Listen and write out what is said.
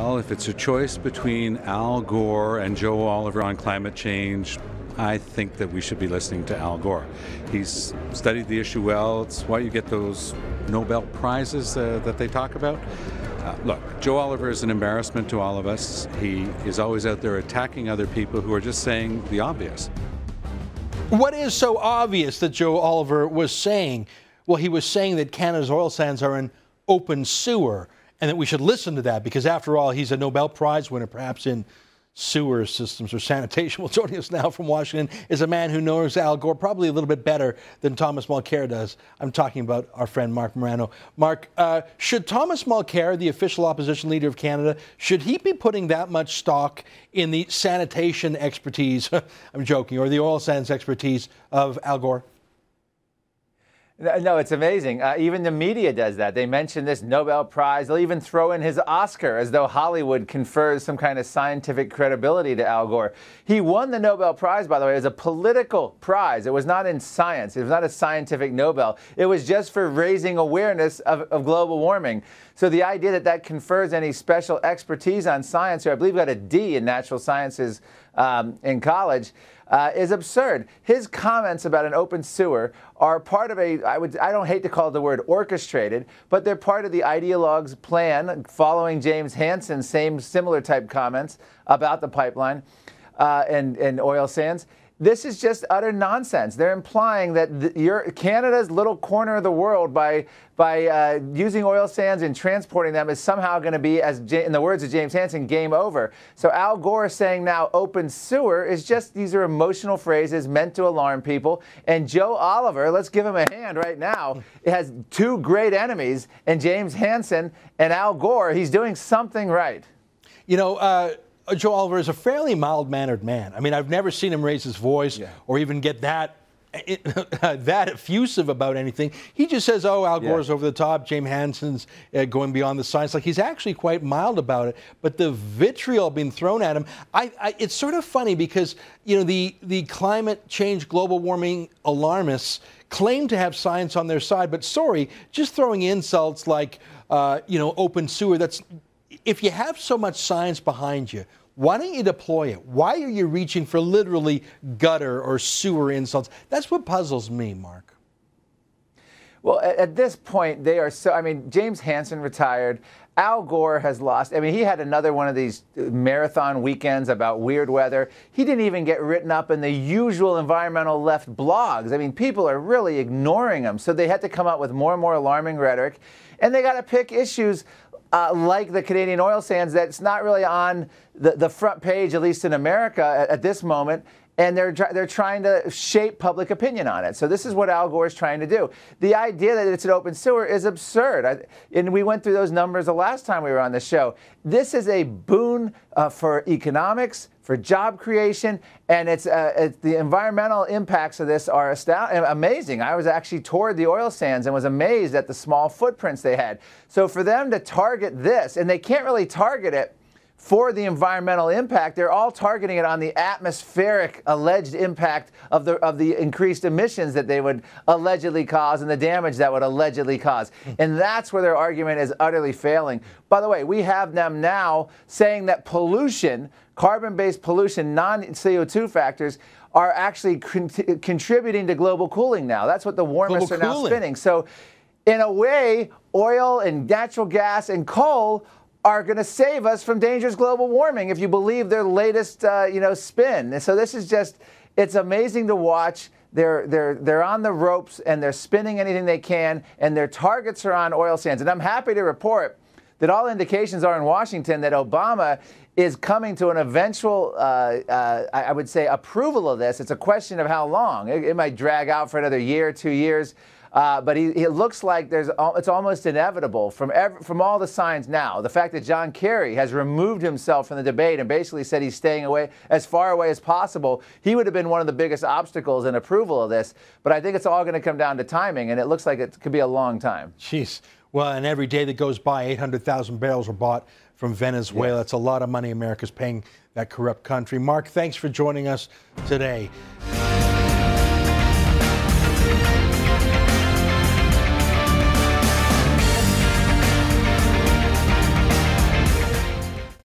Well, if it's a choice between Al Gore and Joe Oliver on climate change, I think that we should be listening to Al Gore. He's studied the issue well. It's why you get those Nobel Prizes that they talk about. Look, Joe Oliver is an embarrassment to all of us. He is always out there attacking other people who are just saying the obvious. What is so obvious that Joe Oliver was saying? Well, he was saying that Canada's oil sands are an open sewer and that we should listen to that because, after all, he's a Nobel Prize winner, perhaps in sewer systems or sanitation. Well, joining us now from Washington is a man who knows Al Gore probably a little bit better than Thomas Mulcair does. I'm talking about our friend Marc Morano. Marc, should Thomas Mulcair, the official opposition leader of Canada, should he be putting that much stock in the sanitation expertise, I'm joking, or the oil sands expertise of Al Gore? No, it's amazing. Even the media does that. They mention this Nobel Prize. They'll even throw in his Oscar as though Hollywood confers some kind of scientific credibility to Al Gore. He won the Nobel Prize, by the way, as a political prize. It was not in science. It was not a scientific Nobel. It was just for raising awareness of global warming. So the idea that that confers any special expertise on science, or I believe got a D in natural sciences in college, is absurd. His comments about an open sewer are part of I don't hate to call the word orchestrated, but they're part of the ideologue's plan following James Hansen's similar type comments about the pipeline and oil sands. This is just utter nonsense. They're implying that Canada's little corner of the world, by using oil sands and transporting them, is somehow going to be, in the words of James Hansen, game over. So Al Gore saying now open sewer is just, these are emotional phrases meant to alarm people. And Joe Oliver, let's give him a hand right now, has two great enemies, and James Hansen and Al Gore. He's doing something right. You know, Joe Oliver is a fairly mild-mannered man. I mean, I've never seen him raise his voice or even get that effusive about anything. He just says, oh, Al Gore's over the top, James Hansen's going beyond the science. Like, he's actually quite mild about it. But the vitriol being thrown at him, it's sort of funny because, you know, the climate change, global warming alarmists claim to have science on their side. But sorry, just throwing insults like, you know, open sewer, if you have so much science behind you, why don't you deploy it? Why are you reaching for literally gutter or sewer insults? That's what puzzles me, Marc. Well, at this point, they are so, I mean, James Hansen retired. Al Gore has lost. I mean, he had another one of these marathon weekends about weird weather. He didn't even get written up in the usual environmental left blogs. I mean, people are really ignoring him. So they had to come up with more and more alarming rhetoric. And they got to pick issues like the Canadian oil sands that's not really on the front page, at least in America at this moment, and they're trying to shape public opinion on it. So this is what Al Gore is trying to do. The idea that it's an open sewer is absurd. And we went through those numbers the last time we were on the show. This is a boon for economics, for job creation, and it's the environmental impacts of this are amazing. I was actually toured the oil sands and was amazed at the small footprints they had. So for them to target this, and they can't really target it for the environmental impact, they're all targeting it on the atmospheric alleged impact of the increased emissions that they would allegedly cause and the damage that would allegedly cause. And that's where their argument is utterly failing. By the way, we have them now saying that pollution, carbon-based pollution, non-CO2 factors, are actually contributing to global cooling now. That's what the warmists are now spinning. So in a way, oil and natural gas and coal are going to save us from dangerous global warming, if you believe their latest, spin. And so this is just, it's amazing to watch. They're on the ropes and they're spinning anything they can, and their targets are on oil sands. And I'm happy to report that all indications are in Washington that Obama is coming to an eventual, I would say, approval of this. It's a question of how long. It might drag out for another year, 2 years. But it looks like it's almost inevitable from all the signs now. The fact that John Kerry has removed himself from the debate and basically said he's staying away as far away as possible, he would have been one of the biggest obstacles in approval of this. But I think it's all going to come down to timing, and it looks like it could be a long time. Jeez. Well, and every day that goes by, 800,000 barrels are bought from Venezuela. That's a lot of money America's paying that corrupt country. Marc, thanks for joining us today.